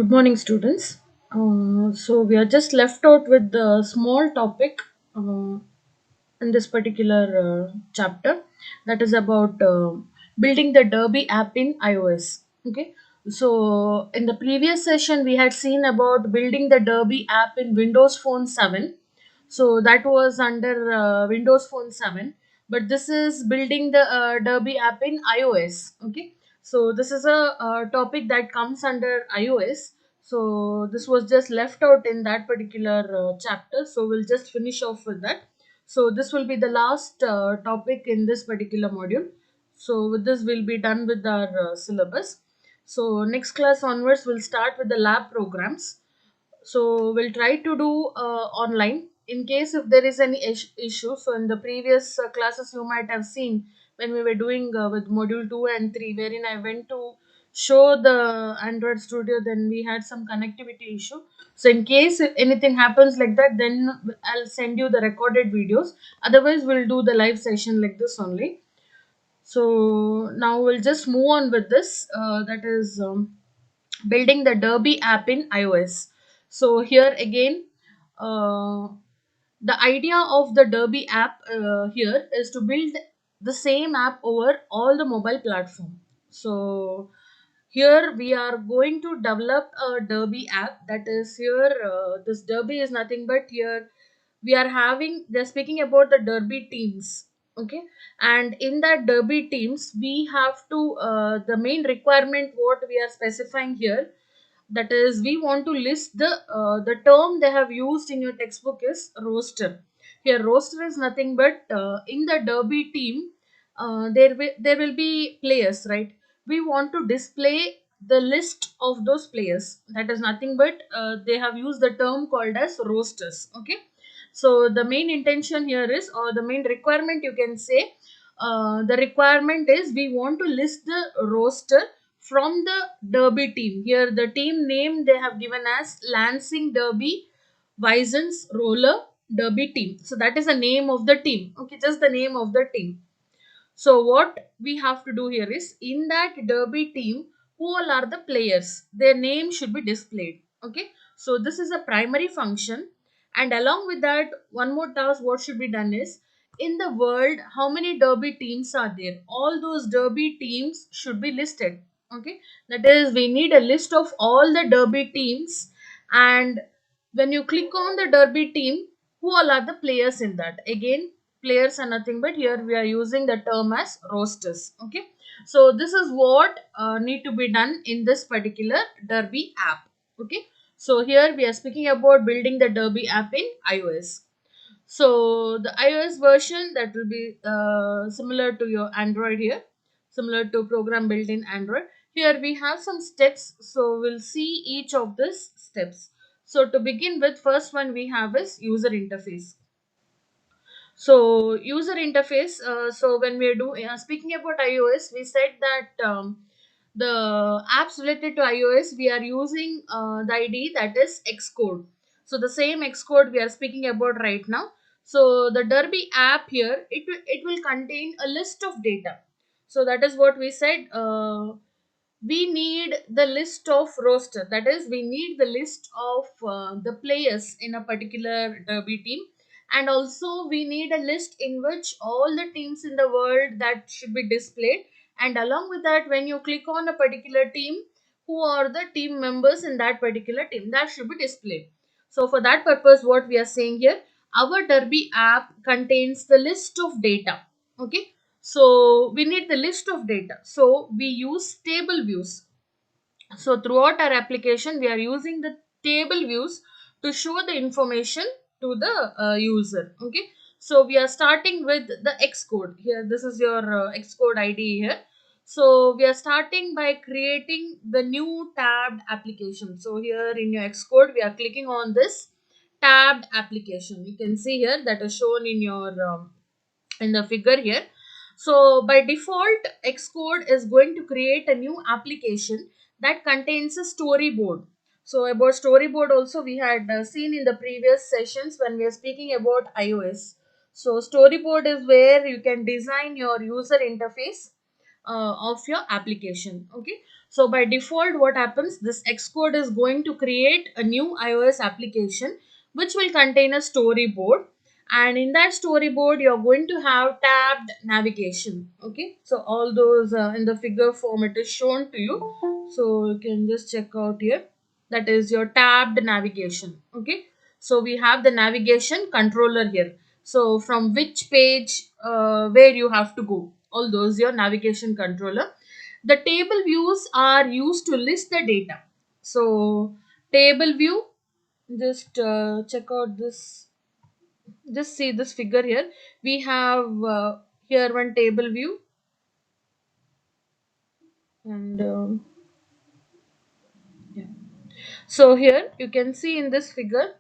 Good morning, students. So we are just left out with the small topic in this particular chapter, that is about building the Derby app in iOS. Okay. So in the previous session, we had seen about building the Derby app in Windows Phone 7. So that was under Windows Phone 7, but this is building the Derby app in iOS. Okay. So this is a topic that comes under iOS. So this was just left out in that particular chapter. So we'll just finish off with that. So this will be the last topic in this particular module. So with this, we'll be done with our syllabus. So next class onwards, we'll start with the lab programs. So we'll try to do online in case if there is any issue. So in the previous classes, you might have seen when we were doing with module 2 and 3, wherein I went to show the Android Studio, then we had some connectivity issue. So in case if anything happens like that, then I'll send you the recorded videos. Otherwise, we'll do the live session like this only. So now we'll just move on with this. That is building the Derby app in iOS. So here again, uh, the idea of the Derby app here is to build the same app over all the mobile platform. So here we are going to develop a Derby app. That is here. This Derby is nothing but here we are having. They're speaking about the Derby teams. Okay, and in that Derby teams, we have to the main requirement what we are specifying here, that is we want to list the term they have used in your textbook is roster. Here roster is nothing but in the Derby team, there will be players, right? We want to display the list of those players. That is nothing but they have used the term called as rosters. Okay, so the main intention here is, or the main requirement you can say, the requirement is we want to list the roster from the Derby team. Here the team name they have given as Lansing Derby Wisens Roller Derby team. So that is the name of the team. Okay, just the name of the team. So what we have to do here is, in that Derby team, who all are the players? Their name should be displayed. Okay. So this is a primary function. And along with that, one more task what should be done is, in the world, how many Derby teams are there? All those Derby teams should be listed. Okay. That is, we need a list of all the Derby teams. And when you click on the Derby team, who all are the players in that? Again, players are nothing but here we are using the term as rosters. Okay, so this is what need to be done in this particular Derby app. Okay, so here we are speaking about building the Derby app in iOS. So the iOS version, that will be similar to your Android here, similar to program built in Android. Here we have some steps, so we'll see each of these steps. So to begin with, first one we have is user interface. So user interface. So when we are doing speaking about iOS, we said that the apps related to iOS we are using the ID that is Xcode. So the same Xcode we are speaking about right now. So the Derby app here, it will contain a list of data. So that is what we said. We need the list of roster. That is, we need the list of the players in a particular Derby team, and also we need a list in which all the teams in the world that should be displayed. And along with that, when you click on a particular team, who are the team members in that particular team, that should be displayed. So for that purpose, what we are saying here, our Derby app contains the list of data. Okay, so we need the list of data, so we use table views. So throughout our application, we are using the table views to show the information to the user. Okay, so we are starting with the Xcode. Here, this is your Xcode ID here. So we are starting by creating the new tabbed application. So here in your Xcode, we are clicking on this tabbed application. You can see here that is shown in your in the figure here. So by default, Xcode is going to create a new application that contains a storyboard. So about storyboard also we had seen in the previous sessions when we are speaking about iOS. So storyboard is where you can design your user interface, of your application. Okay, so by default what happens, this Xcode is going to create a new iOS application which will contain a storyboard, and in that storyboard you're going to have tabbed navigation. Okay, so all those in the figure form it is shown to you, so you can just check out here, that is your tabbed navigation. Okay, so we have the navigation controller here, so from which page where you have to go, all those your navigation controller. The table views are used to list the data. So table view, just check out this, just see this figure here. We have here one table view, and yeah. So here you can see in this figure,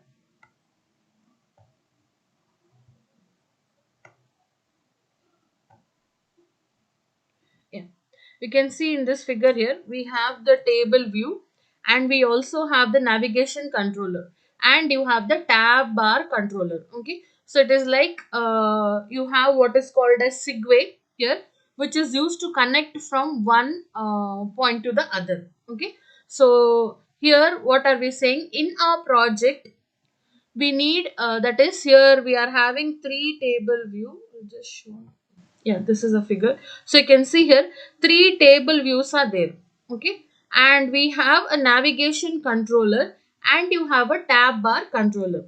yeah, you can see in this figure here we have the table view, and we also have the navigation controller, and you have the tab bar controller. Okay, so it is like you have what is called as segue here, which is used to connect from one point to the other. Okay, so here what are we saying, in our project we need that is here we are having three table view. I'll just show, yeah, this is a figure, so you can see here three table views are there. Okay, and we have a navigation controller, and you have a tab bar controller.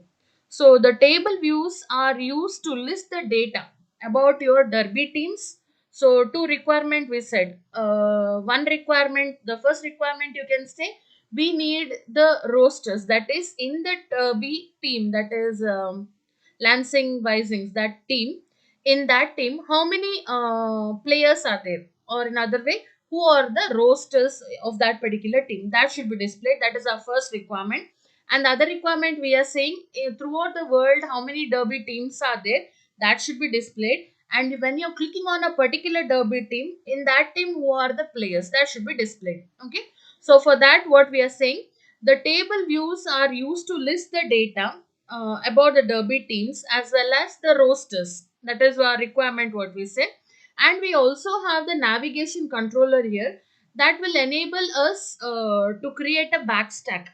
So the table views are used to list the data about your Derby teams. So two requirement we said, one requirement, the first requirement you can say, we need the rosters, that is in the Derby team, that is Lansing Visings, that team, in that team how many players are there, or in other way, who are the rosters of that particular team, that should be displayed. That is our first requirement. And the other requirement we are saying, throughout the world how many Derby teams are there, that should be displayed. And when you're clicking on a particular Derby team, in that team who are the players, that should be displayed. Okay, so for that what we are saying, the table views are used to list the data about the Derby teams as well as the rosters. That is our requirement what we say. And we also have the navigation controller here, that will enable us to create a backstack.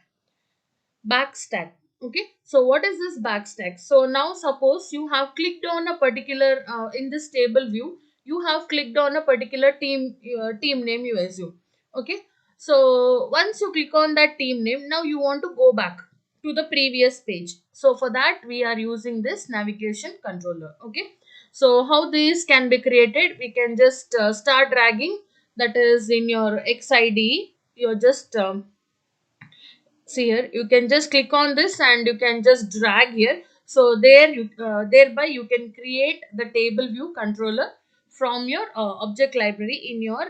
Okay, so what is this backstack? So now suppose you have clicked on a particular in this table view, you have clicked on a particular team name, you assume. Okay, so once you click on that team name, now you want to go back to the previous page. So for that we are using this navigation controller. Okay, so how these can be created, we can just start dragging, that is in your XIDE. You're just see here, you can just click on this and you can just drag here. So there you thereby you can create the table view controller from your object library in your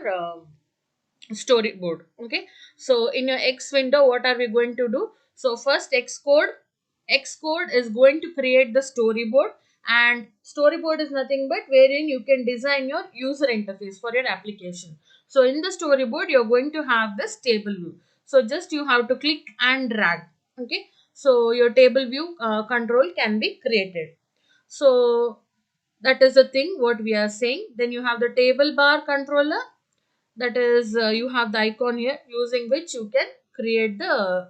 storyboard. Okay, so in your X window what are we going to do? So first Xcode is going to create the storyboard, and storyboard is nothing but wherein you can design your user interface for your application. So in the storyboard you're going to have this table view, so just you have to click and drag. Okay, so your table view control can be created. So that is the thing what we are saying. Then you have the table bar controller, that is you have the icon here using which you can create the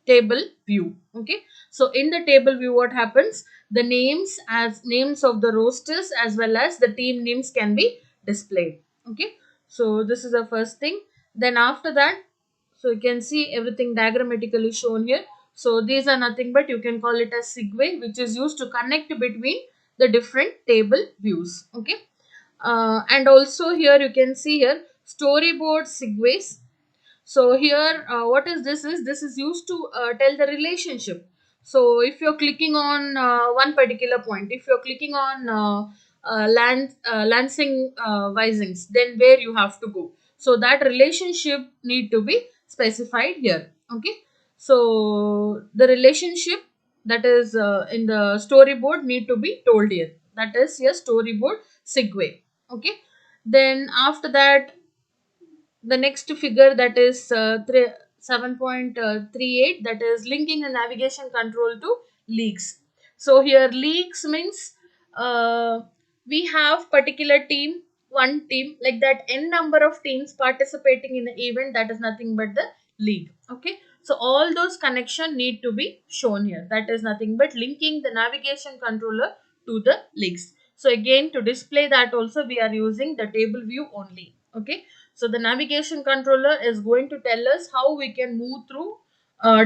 table view. Okay, so in the table view what happens, the names as names of the rosters as well as the team names can be displayed. Okay, so this is the first thing. Then after that, so you can see everything diagrammatically shown here. So these are nothing but you can call it a segue, which is used to connect between the different table views. Okay, and also here you can see here storyboard segues. So here what is this is, this is used to tell the relationship. So if you're clicking on one particular point, if you're clicking on Lansing Visings, then where you have to go, so that relationship need to be specified here. Okay, so the relationship that is in the storyboard need to be told here, that is your storyboard segue. Okay, then after that, the next figure, that is 7.38, that is linking the navigation control to leaks. So here leaks means we have particular team, one team, like that n number of teams participating in the event, that is nothing but the league. Okay, so all those connection need to be shown here, that is nothing but linking the navigation controller to the leagues. So again, to display that also we are using the table view only. Okay, so the navigation controller is going to tell us how we can move through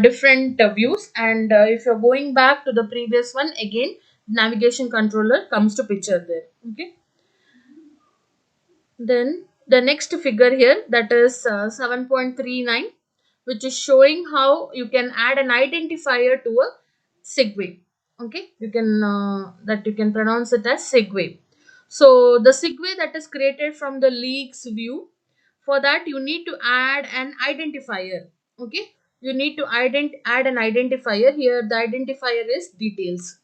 different views, and if you're going back to the previous one again, navigation controller comes to picture there. Okay, then the next figure here, that is 7.39, which is showing how you can add an identifier to a segue. Okay, you can that you can pronounce it as segue. So the segue that is created from the league's view, for that you need to add an identifier. Okay, you need to add an identifier here. The identifier is details.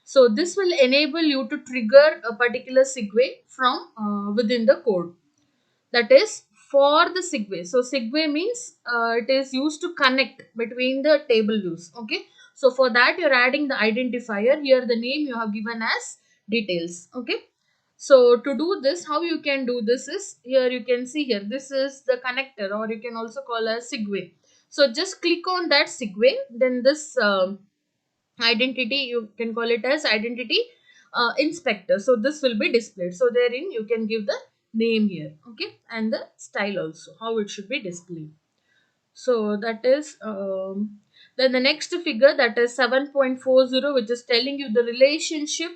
So this will enable you to trigger a particular segue from within the code, that is for the segue. So segue means it is used to connect between the table views. Okay, so for that you're adding the identifier here, the name you have given as details. Okay, so to do this, how you can do this is, here you can see here, this is the connector, or you can also call as segue. So just click on that segue, then this identity, you can call it as identity inspector, so this will be displayed. So therein you can give the name here. Okay, and the style also, how it should be displayed. So that is then the next figure, that is 7.40, which is telling you the relationship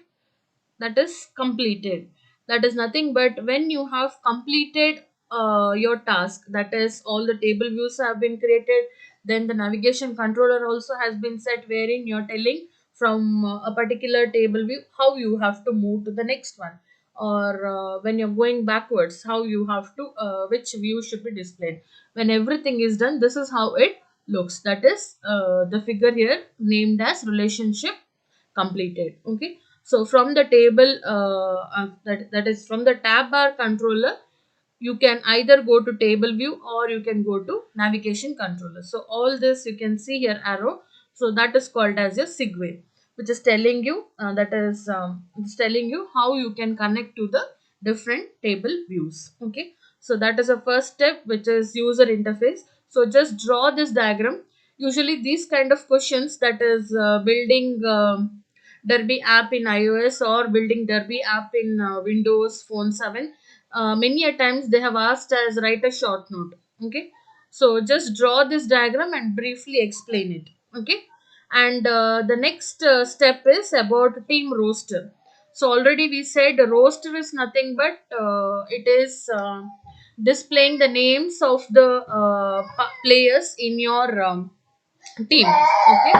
that is completed. That is nothing but when you have completed your task, that is all the table views have been created, then the navigation controller also has been set, wherein you're telling from a particular table view how you have to move to the next one, or when you're going backwards, how you have to which view should be displayed. When everything is done, this is how it looks. That is the figure here named as relationship completed. Okay, so from the table that is from the tab bar controller, you can either go to table view or you can go to navigation controller. So all this you can see here arrow, so that is called as your segue, which is telling you it's telling you how you can connect to the different table views. Okay, so that is the first step, which is user interface. So just draw this diagram. Usually these kind of questions, that is building Derby app in iOS or building Derby app in Windows Phone 7, many a times they have asked us write a short note. Okay, so just draw this diagram and briefly explain it. Okay, and the next step is about team roster. So already we said roster is nothing but it is displaying the names of the players in your team. Okay,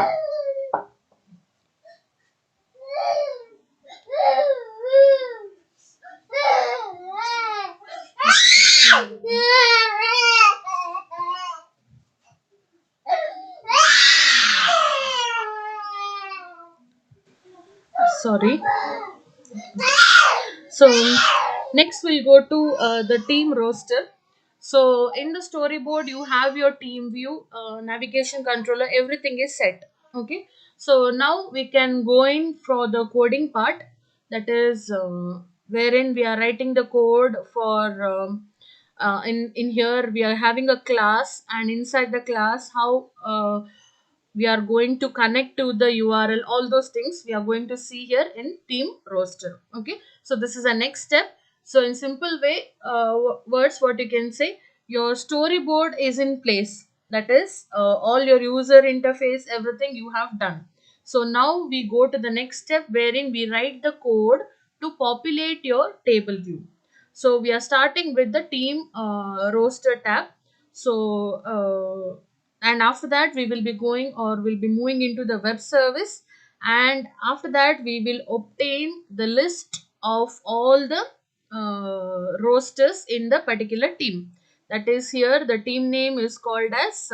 sorry. So next we'll go to the team roster. So in the storyboard you have your team view, navigation controller, everything is set. Okay, so now we can go in for the coding part, that is wherein we are writing the code for in here we are having a class, and inside the class how we are going to connect to the URL, all those things we are going to see here in team roster. Okay, so this is the next step. So in simple way, words, what you can say, your storyboard is in place, that is all your user interface, everything you have done. So now we go to the next step, wherein we write the code to populate your table view. So we are starting with the team roster tab. So and after that we will be going, or will be moving into the web service, and after that we will obtain the list of all the rosters in the particular team. That is, here the team name is called as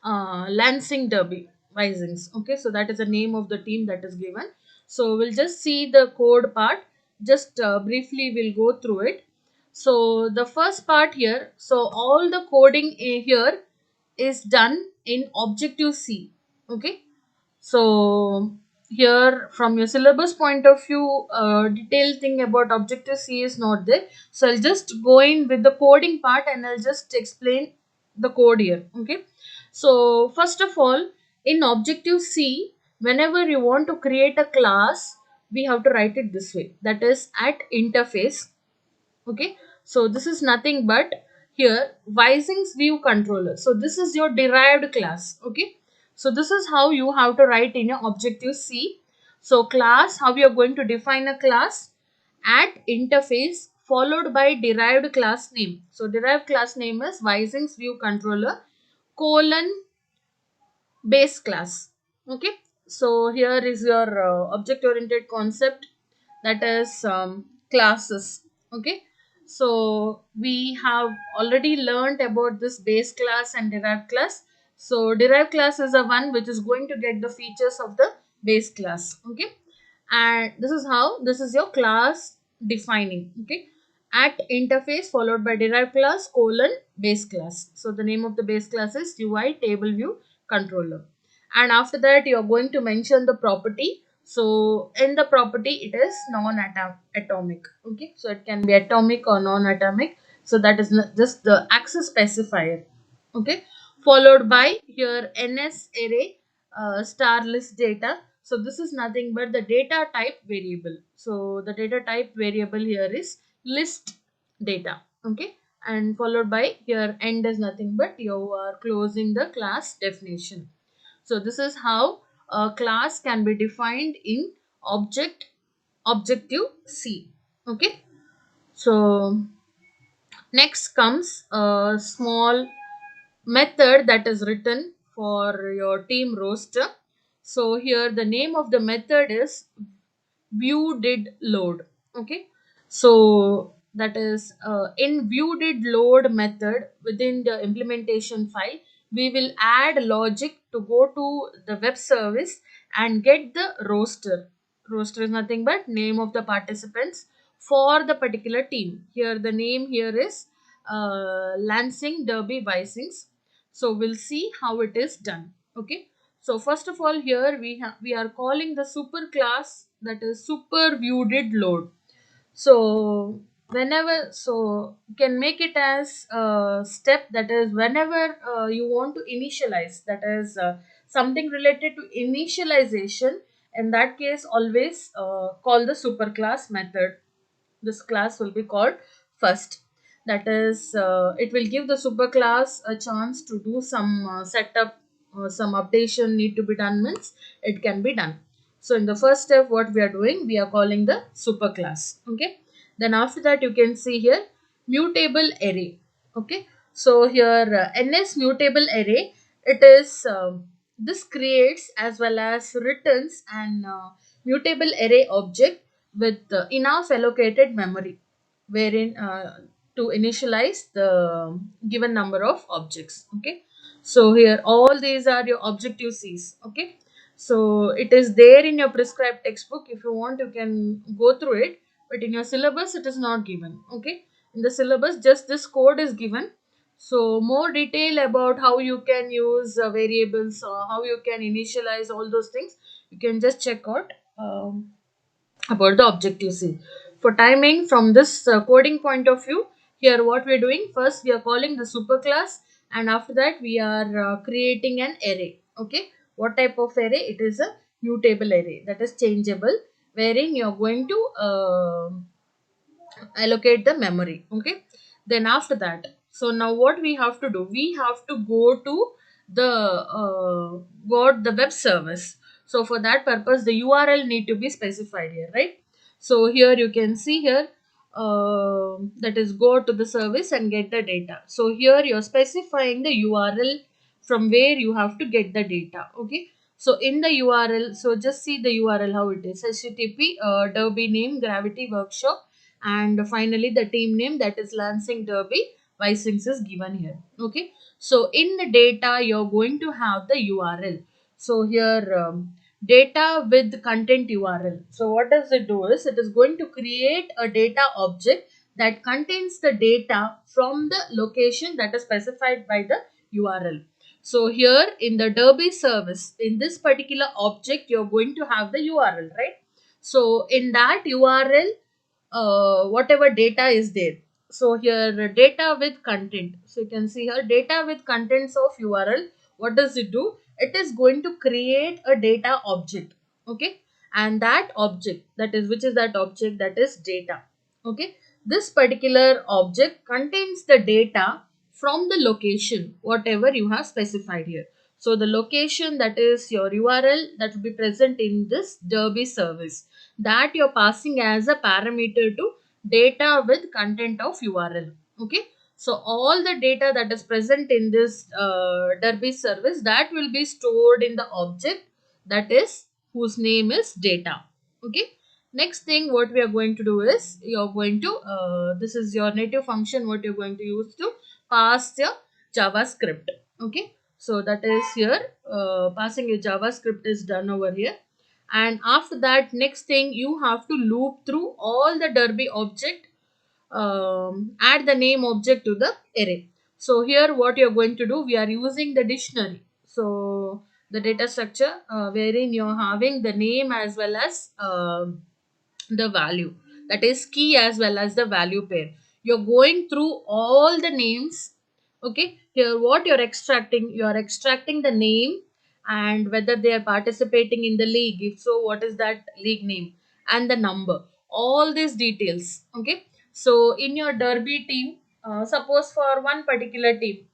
Lansing Derby Risings. Okay, so that is the name of the team that is given. So we'll just see the code part. Just briefly, we'll go through it. So the first part here, so all the coding here is done in Objective C. Okay, so here from your syllabus point of view, detailed thing about Objective C is not there. So I'll just go in with the coding part and I'll just explain the code here. Okay. So first of all, in Objective C, whenever you want to create a class, we have to write it this way. That is at interface. Okay, so this is nothing but here Vising's view controller. So this is your derived class. Okay, so this is how you have to write in your Objective C. So class, how you are going to define a class at interface followed by derived class name. So derived class name is Vising's view controller colon base class. Okay, so here is your object oriented concept, that is classes. Okay, so we have already learned about this base class and derived class. So derived class is the one which is going to get the features of the base class. Okay, and this is how, this is your class defining. Okay, at interface followed by derived class colon base class. So the name of the base class is UI table view controller, and after that you are going to mention the property. So in the property it is non-atomic. Okay, so it can be atomic or non-atomic. So that is just the access specifier. Okay, followed by your ns array star list data. So this is nothing but the data type variable. So the data type variable here is list data. Okay, and followed by here end is nothing but you are closing the class definition. So this is how a class can be defined in Objective C. Okay, so next comes a small method that is written for your team roster. So here the name of the method is view did load. Okay, so that is in view did load method within the implementation file, we will add logic to go to the web service and get the roster is nothing but name of the participants for the particular team. Here the name here is Lansing Derby Visings. So we'll see how it is done. Okay, so first of all, here we are calling the super class, that is super view did load. So whenever, so you can make it as a step, that is whenever you want to initialize, that is something related to initialization. In that case, always call the superclass method. This class will be called first. That is it will give the superclass a chance to do some setup, some updation need to be done, means it can be done. So in the first step, what we are doing, we are calling the superclass. Okay, then after that you can see here mutable array. Okay, so here ns mutable array, it is this creates as well as returns an mutable array object with enough allocated memory, wherein to initialize the given number of objects. Okay, so here all these are your Objective C's. Okay, so it is there in your prescribed textbook. If you want, you can go through it, but in your syllabus it is not given. Okay, in the syllabus just this code is given. So more detail about how you can use variables or how you can initialize all those things, you can just check out about the Objective C. For timing, from this coding point of view, here what we are doing, first we are calling the superclass, and after that we are creating an array. Okay, what type of array? It is a mutable array, that is changeable, wherein you are going to allocate the memory. Okay, then after that, so now what we have to do, we have to go to the got the web service. So for that purpose the URL need to be specified here, right? So here you can see here, that is go to the service and get the data. So here you're specifying the URL from where you have to get the data. Okay, so in the URL, so just see the URL how it is: http derby name gravity workshop, and finally the team name, that is Lansing Derby Visings, is given here. Okay, so in the data you're going to have the URL. So here data with content URL. So what does it do is, it is going to create a data object that contains the data from the location that is specified by the URL. So here in the Derby service, in this particular object, you're going to have the URL, right? So in that URL, whatever data is there. So here data with content. So you can see here data with contents of URL. What does it do? It is going to create a data object. Okay. And that object, that is, which is that object? That is data. Okay. This particular object contains the data from the location, whatever you have specified here. So the location, that is your URL, that will be present in this Derby service, that you're passing as a parameter to data with content of URL. Okay. So all the data that is present in this Derby service, that will be stored in the object, that is whose name is data. Okay. Next thing what we are going to do is, you're going to this is your native function, what you're going to use to pass your JavaScript. Okay. So that is here, passing your JavaScript is done over here. And after that, next thing, you have to loop through all the Derby object, add the name object to the array. So here what you're going to do, we are using the dictionary. So the data structure, wherein you're having the name as well as the value, that is key as well as the value pair. You're going through all the names. Okay, here what you are extracting the name, and whether they are participating in the league, if so what is that league name, and the number, all these details. Okay. So in your Derby team, suppose for one particular team,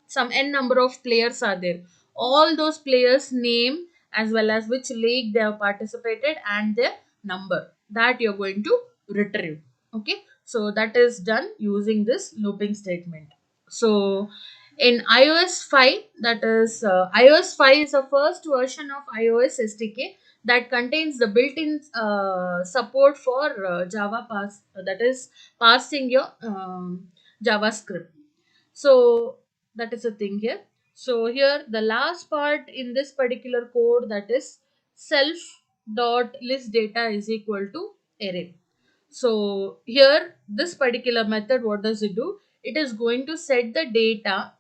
some n number of players are there, all those players name as well as which league they have participated and their number, that you're going to retrieve. Okay. So that is done using this looping statement. So in iOS 5, that is iOS 5 is the first version of iOS SDK that contains the built-in support for Java pass, that is passing your JavaScript. So that is a thing here. So here the last part in this particular code, that is self dot list data is equal to array. So here this particular method, what does it do? It is going to set the data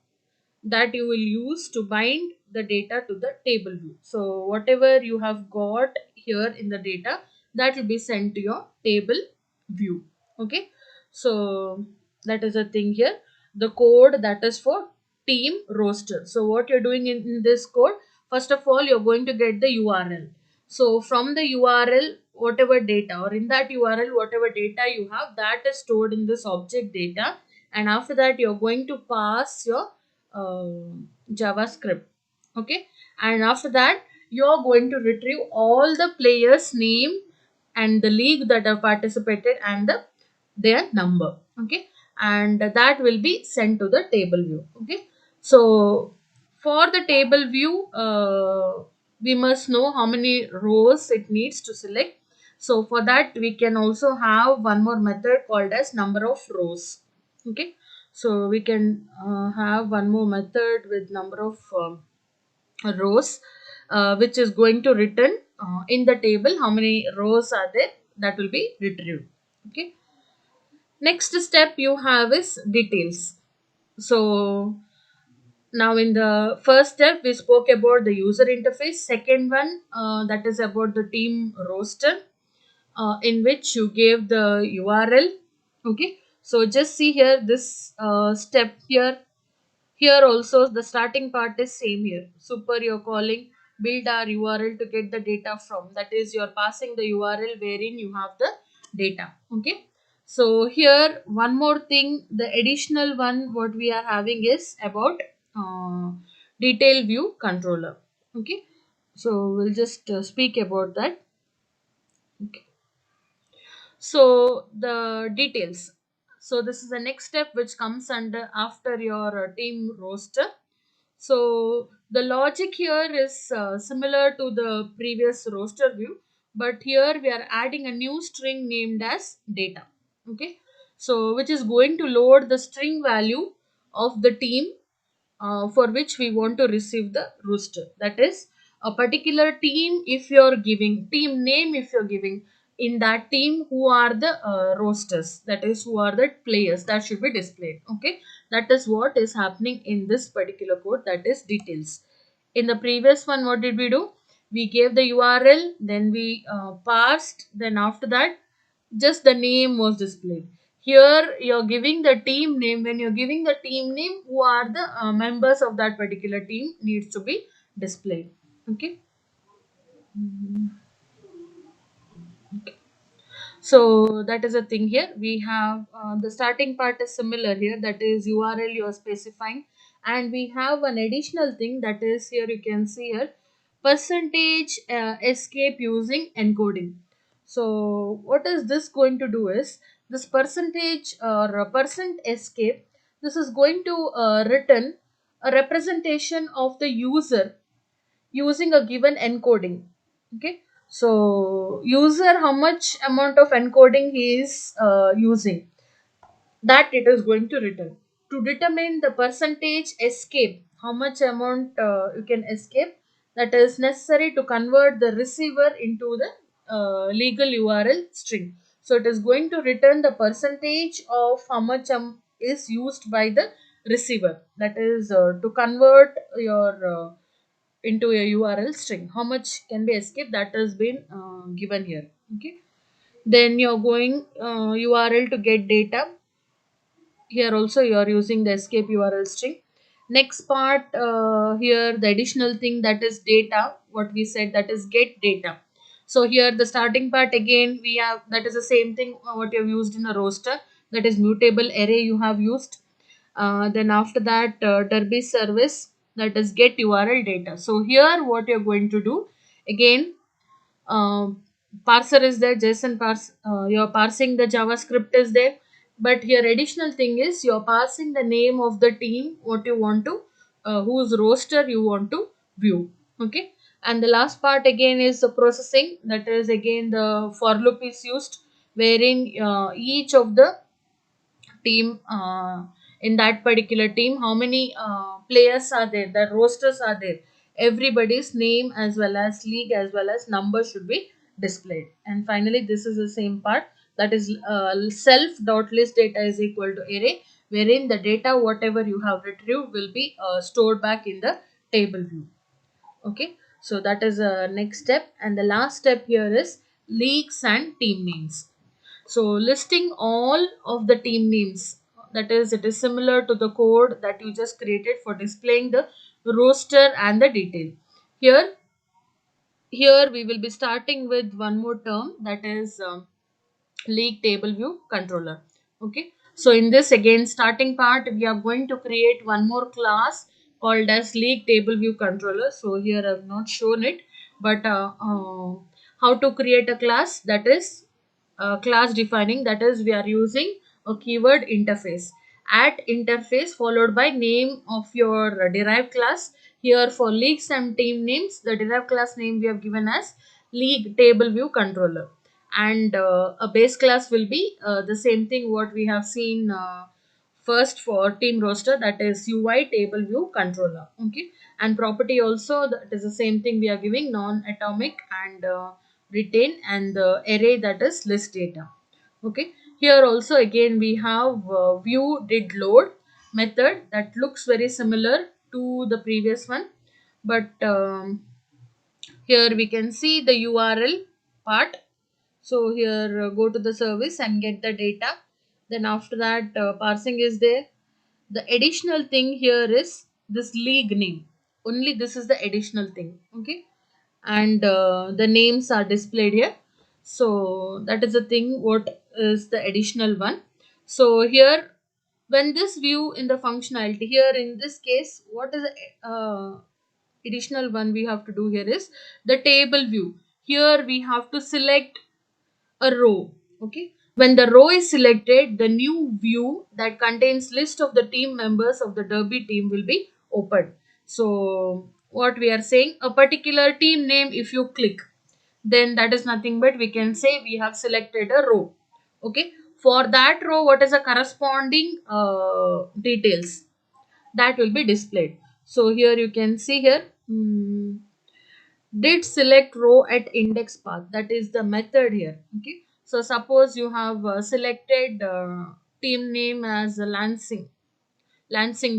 that you will use to bind the data to the table view. So whatever you have got here in the data, that will be sent to your table view. Okay. So that is a thing here. The code that is for team roster. So what you're doing in this code, first of all, you're going to get the URL. So from the URL, whatever data, or in that URL, whatever data you have, that is stored in this object data. And after that, you're going to pass your JavaScript. Okay. And after that, you're going to retrieve all the players name and the league that have participated and their number. Okay. And that will be sent to the table view. Okay. So for the table view, we must know how many rows it needs to select. So for that, we can also have one more method called as number of rows. Okay. So we can have one more method with number of rows, which is going to return in the table how many rows are there, that will be retrieved. Okay. Next step you have is details. So now in the first step we spoke about the user interface. Second one, that is about the team roster, in which you gave the URL. Okay. So just see here this step here. Here also the starting part is same here. Super, you're calling build our URL to get the data from. That is, you're passing the URL wherein you have the data. Okay. So here one more thing, the additional one what we are having is about uh, detail view controller. Okay. So we'll just speak about that. Okay. So the details. So this is the next step which comes under after your team roster. So the logic here is similar to the previous roster view, but here we are adding a new string named as data. Okay. So which is going to load the string value of the team for which we want to receive the roster. That is a particular team, if you're giving team name, if you're giving in that team who are the rosters, that is who are the players that should be displayed. Okay, that is what is happening in this particular code, that is details. In the previous one, what did we do? We gave the URL, then we parsed, then after that just the name was displayed. Here you're giving the team name. When you're giving the team name, who are the members of that particular team needs to be displayed. Okay. So that is a thing here. We have the starting part is similar here, that is URL you are specifying, and we have an additional thing, that is here you can see here percentage escape using encoding. So what is this going to do is this percentage or percent escape. This is going to return a representation of the user using a given encoding. Okay, so user how much amount of encoding he is using, that it is going to return. To determine the percentage escape, how much amount you can escape, that is necessary to convert the receiver into the legal URL string. So it is going to return the percentage of how much is used by the receiver, that is to convert your into a URL string. How much can be escaped, that has been given here. Okay. Then you're going URL to get data. Here also you are using the escape URL string. Next part here the additional thing, that is data. What we said, that is get data. So here the starting part again we have, that is the same thing what you have used in a roster, that is mutable array you have used. Then after that Derby service, that is get URL data. So here what you're going to do again, um, parser is there, JSON parse, you're parsing the JavaScript is there, but here additional thing is you're parsing the name of the team what you want to whose roster you want to view. Okay, and the last part again is the processing, that is again the for loop is used, wherein each of the team in that particular team, how many players are there, the rosters are there, everybody's name as well as league as well as number should be displayed. And finally this is the same part, that is self dot list data is equal to array, wherein the data whatever you have retrieved will be stored back in the table view. Okay, so that is a next step, and the last step here is leagues and team names. So listing all of the team names, that is it is similar to the code that you just created for displaying the roster and the detail. Here here we will be starting with one more term, that is league table view controller. Okay, so in this again starting part we are going to create one more class called as league table view controller. So here I've not shown it, but how to create a class, that is class defining, that is we are using a keyword interface, at interface followed by name of your derived class. Here for leagues and team names, the derived class name we have given as league table view controller, and a base class will be the same thing what we have seen first for team roster, that is UI table view controller. Okay, and property also, that is the same thing we are giving non atomic and retain, and the array, that is list data. Okay, here also again we have view did load method that looks very similar to the previous one, but here we can see the URL part. So here go to the service and get the data. Then after that parsing is there. The additional thing here is this league name. Only this is the additional thing. Okay, and the names are displayed here. So that is the thing. What is the additional one? So here, when this view in the functionality here in this case, what is the additional one we have to do here is the table view. Here we have to select a row. Okay, when the row is selected, the new view that contains list of the team members of the Derby team will be opened. So what we are saying, a particular team name, if you click, then that is nothing but we can say we have selected a row. Okay, for that row what is the corresponding details that will be displayed. So here you can see here, did select row at index path, that is the method here. Okay, so suppose you have selected team name as Lansing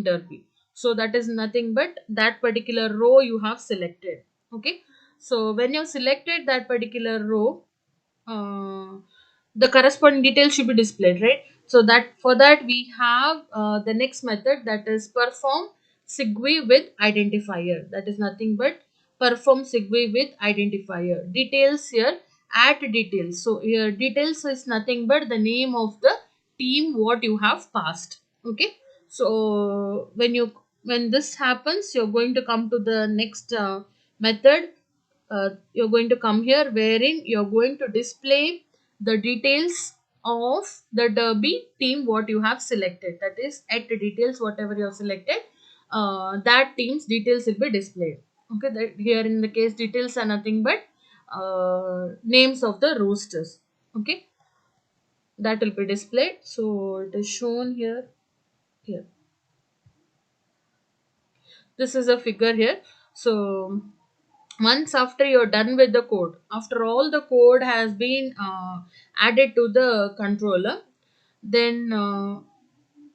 Derby. So that is nothing but that particular row you have selected. Okay. So when you selected that particular row, uh, the corresponding details should be displayed, right? So that for that we have the next method, that is perform segue with identifier. That is nothing but perform segue with identifier. Details here, add details. So here details is nothing but the name of the team what you have passed. Okay. So when this happens, you're going to come to the next method. You're going to come here wherein you're going to display the details of the derby team what you have selected. That is at the details whatever you have selected, that team's details will be displayed. Okay, that here in the case details are nothing but names of the roosters. Okay, that will be displayed. So it is shown here. This is a figure here. So once after you're done with the code, after all the code has been added to the controller, then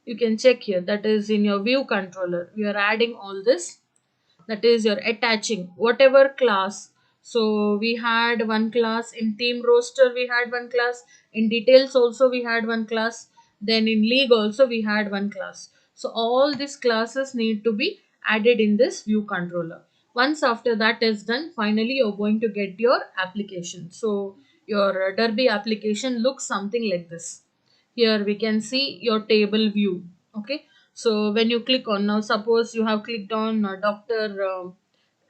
you can check here, that is in your view controller we are adding all this, that is you're attaching whatever class. So we had one class in team roster, we had one class in details also, we had one class, then in league also we had one class. So all these classes need to be added in this view controller. Once after that is done, finally you're going to get your application. So your derby application looks something like this. Here we can see your table view. Okay, so when you click on, now suppose you have clicked on Dr.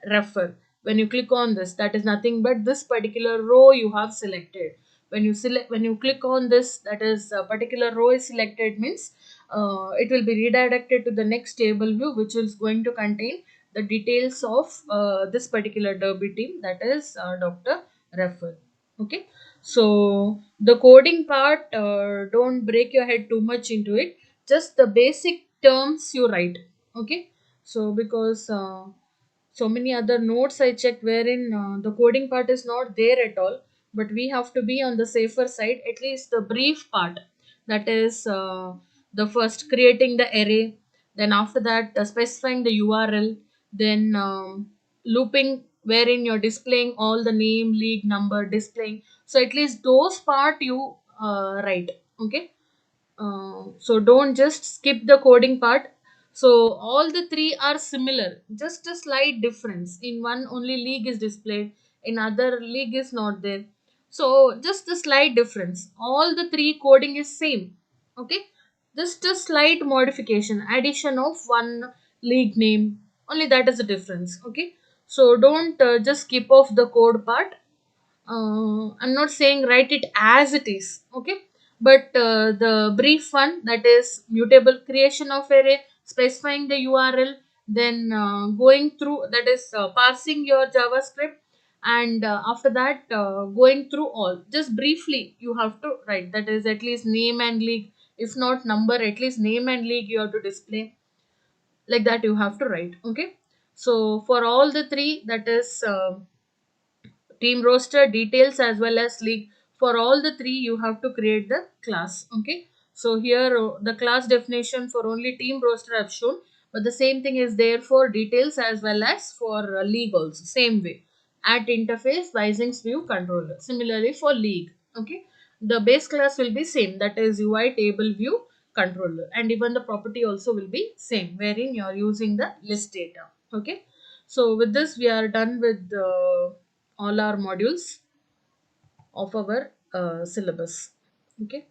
Refer. When you click on this, that is nothing but this particular row you have selected. When you click on this, that is a particular row is selected, means it will be redirected to the next table view, which is going to contain the details of this particular derby team, that is Dr. Refer. Okay, so the coding part, don't break your head too much into it, just the basic terms you write. Okay, so because so many other notes I checked wherein the coding part is not there at all, but we have to be on the safer side, at least the brief part, that is the first creating the array, then after that specifying the URL, then looping wherein you're displaying all the name, league number, displaying. So at least those part you write. Okay, so don't just skip the coding part. So all the three are similar, just a slight difference. In one only league is displayed, in other league is not there. So just a slight difference. All the three coding is same. Okay, just a slight modification, addition of one league name. Only that is the difference. Okay, so don't just skip off the code part. I'm not saying write it as it is, okay, but the brief one, that is mutable creation of array, specifying the URL, then going through, that is parsing your JavaScript, and after that going through all. Just briefly you have to write, that is at least name and league, if not number, at least name and league you have to display, like that you have to write. Okay, so for all the three, that is team roster, details, as well as league, for all the three you have to create the class. Okay, so here the class definition for only team roster I've shown, but the same thing is there for details as well as for league also, same way. At interface Wisings view controller, similarly for league. Okay, the base class will be same, that is UI table view controller, and even the property also will be same, wherein you are using the list data. Okay, so with this we are done with all our modules of our syllabus. Okay.